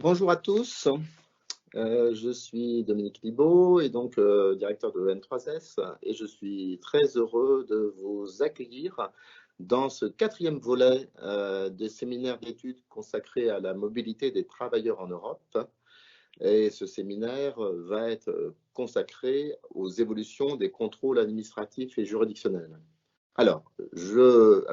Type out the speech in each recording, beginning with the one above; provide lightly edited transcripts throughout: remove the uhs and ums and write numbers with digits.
Bonjour à tous, je suis Dominique Libaud et donc directeur de l'EN3S et je suis très heureux de vous accueillir dans ce quatrième volet des séminaires d'études consacrés à la mobilité des travailleurs en Europe. Et ce séminaire va être consacré aux évolutions des contrôles administratifs et juridictionnels. Alors,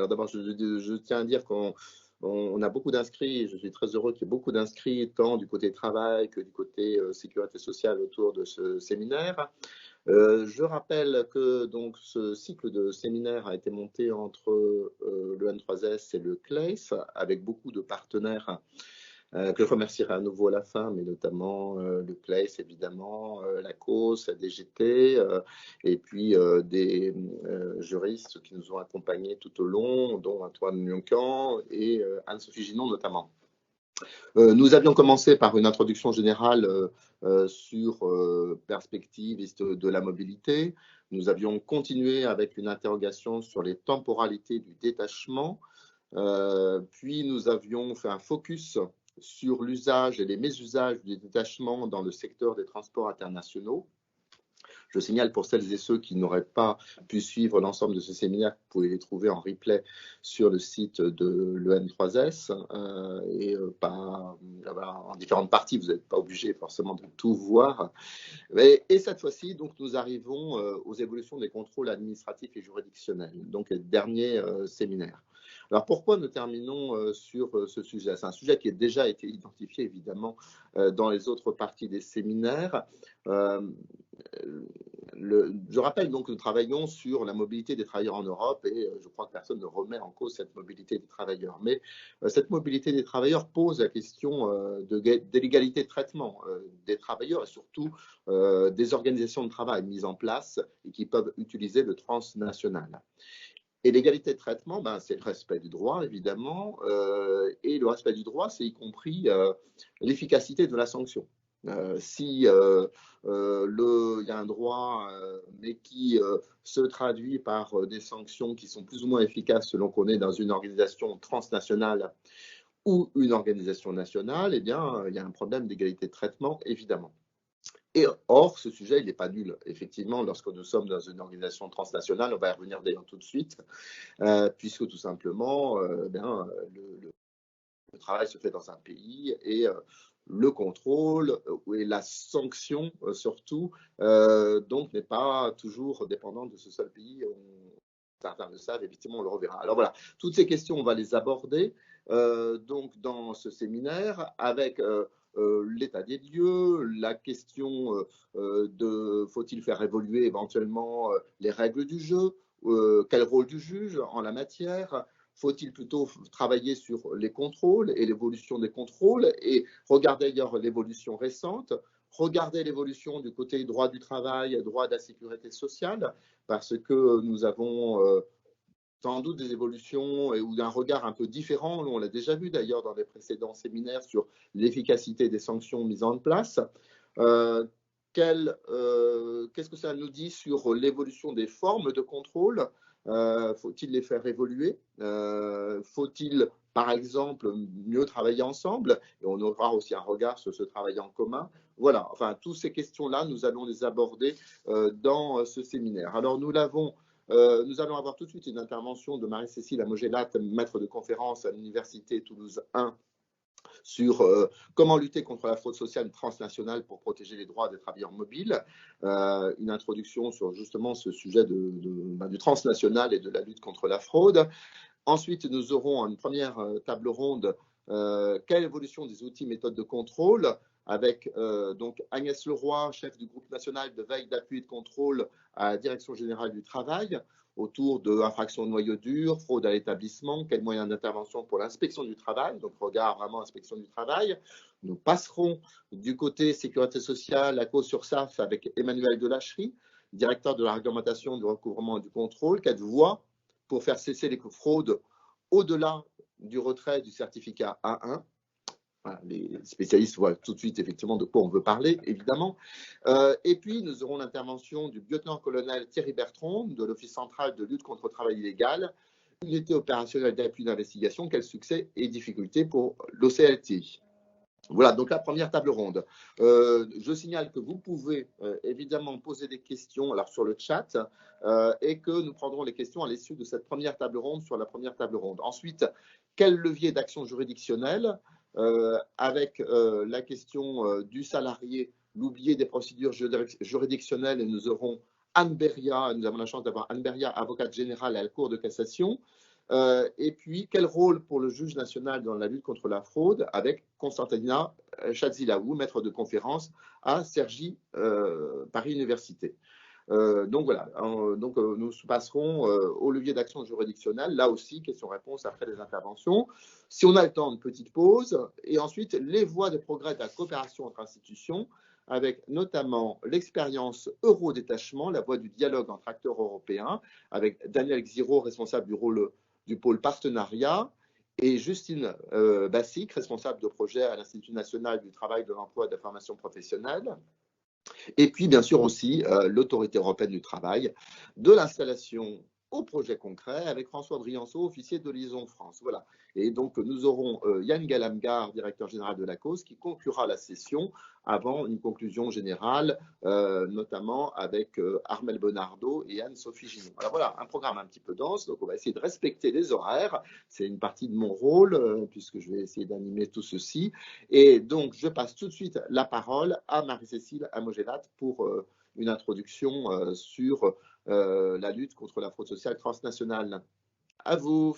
d'abord, je tiens à dire qu'on a beaucoup d'inscrits, et je suis très heureux qu'il y ait beaucoup d'inscrits, tant du côté travail que du côté sécurité sociale autour de ce séminaire. Je rappelle que donc, ce cycle de séminaires a été monté entre le N3S et le CLEIS, avec beaucoup de partenaires que je remercierai à nouveau à la fin, mais notamment le CLEIS, évidemment, la COS, la DGT, et puis des juristes qui nous ont accompagnés tout au long, dont Antoine Lioncan et Anne-Sophie Ginon notamment. Nous avions commencé par une introduction générale sur perspectives de la mobilité. Nous avions continué avec une interrogation sur les temporalités du détachement. Puis nous avions fait un focus sur l'usage et les mésusages du détachement dans le secteur des transports internationaux. Je signale pour celles et ceux qui n'auraient pas pu suivre l'ensemble de ce séminaire, vous pouvez les trouver en replay sur le site de l'EN3S en différentes parties, vous n'êtes pas obligé forcément de tout voir. Et cette fois-ci, donc, nous arrivons aux évolutions des contrôles administratifs et juridictionnels, donc le dernier séminaire. Alors pourquoi nous terminons sur ce sujet? C'est un sujet qui a déjà été identifié évidemment dans les autres parties des séminaires. Je rappelle donc que nous travaillons sur la mobilité des travailleurs en Europe et je crois que personne ne remet en cause cette mobilité des travailleurs. Mais cette mobilité des travailleurs pose la question de l'égalité de traitement des travailleurs et surtout des organisations de travail mises en place et qui peuvent utiliser le transnational. Et l'égalité de traitement, c'est le respect du droit, évidemment, et le respect du droit, c'est y compris l'efficacité de la sanction. Si il y a un droit, mais qui se traduit par des sanctions qui sont plus ou moins efficaces selon qu'on est dans une organisation transnationale ou une organisation nationale, eh bien, il y a un problème d'égalité de traitement, évidemment. Et or, ce sujet, il n'est pas nul. Effectivement, lorsque nous sommes dans une organisation transnationale, on va y revenir d'ailleurs tout de suite, puisque tout simplement, le travail se fait dans un pays et le contrôle et la sanction surtout, donc n'est pas toujours dépendant de ce seul pays. Certains le savent, effectivement, on le reverra. Alors voilà, toutes ces questions, on va les aborder donc dans ce séminaire avec l'état des lieux, la question de faut-il faire évoluer éventuellement les règles du jeu, quel rôle du juge en la matière, faut-il plutôt travailler sur les contrôles et l'évolution des contrôles et regarder d'ailleurs l'évolution récente, regarder l'évolution du côté droit du travail, droit de la sécurité sociale, parce que nous avons sans doute des évolutions ou d'un regard un peu différent. On l'a déjà vu d'ailleurs dans les précédents séminaires sur l'efficacité des sanctions mises en place. Qu'est-ce que ça nous dit sur l'évolution des formes de contrôle? Faut-il les faire évoluer? Faut-il, par exemple, mieux travailler ensemble? Et on aura aussi un regard sur ce travail en commun. Voilà, enfin, toutes ces questions-là, nous allons les aborder dans ce séminaire. Alors, nous allons avoir tout de suite une intervention de Marie-Cécile Amogelat, maître de conférence à l'Université Toulouse 1, sur comment lutter contre la fraude sociale transnationale pour protéger les droits des travailleurs mobiles, une introduction sur justement ce sujet du transnational et de la lutte contre la fraude. Ensuite, nous aurons une première table ronde, quelle évolution des outils, méthodes de contrôle, avec donc Agnès Leroy, chef du groupe national de veille, d'appui et de contrôle à la Direction générale du travail, autour de infractions de noyau dur, fraude à l'établissement, quels moyens d'intervention pour l'inspection du travail, donc regard vraiment inspection du travail. Nous passerons du côté sécurité sociale à COSURSAF avec Emmanuel Delachery, directeur de la réglementation, du recouvrement et du contrôle, 4 voies pour faire cesser les fraudes au-delà du retrait du certificat A1. Voilà, les spécialistes voient tout de suite effectivement de quoi on veut parler, évidemment. Et puis, nous aurons l'intervention du lieutenant-colonel Thierry Bertrand de l'Office central de lutte contre le travail illégal, unité opérationnelle d'appui d'investigation, quel succès et difficultés pour l'OCLT. Voilà, donc la première table ronde. Je signale que vous pouvez évidemment poser des questions alors, sur le chat et que nous prendrons les questions à l'issue de cette première table ronde sur la première table ronde. Ensuite, quel levier d'action juridictionnelle avec la question du salarié, l'oublié des procédures juridictionnelles, et nous aurons Anne Beria, nous avons la chance d'avoir Anne Beria, avocate générale à la Cour de cassation. Et puis, quel rôle pour le juge national dans la lutte contre la fraude avec Constantina Chadzilaou, maître de conférence à Cergy Paris Université. Donc voilà, nous passerons au levier d'action juridictionnelle, là aussi, questions-réponses après les interventions. Si on a le temps, une petite pause, et ensuite les voies de progrès de la coopération entre institutions, avec notamment l'expérience Eurodétachement, la voie du dialogue entre acteurs européens, avec Daniel Xiro, responsable du pôle partenariat, et Justine Bassic, responsable de projet à l'Institut national du travail, de l'emploi et de la formation professionnelle. Et puis, bien sûr, aussi l'Autorité européenne du travail, de l'installation au projet concret avec François Brianceau, officier de Liaison France. Voilà. Et donc, nous aurons Yann Galamgar, directeur général de la cause, qui conclura la session avant une conclusion générale, notamment avec Armel Bonardo et Anne-Sophie Ginon. Alors voilà, un programme un petit peu dense, donc on va essayer de respecter les horaires. C'est une partie de mon rôle, puisque je vais essayer d'animer tout ceci. Et donc, je passe tout de suite la parole à Marie-Cécile Amogelat pour une introduction sur la lutte contre la fraude sociale transnationale. À vous.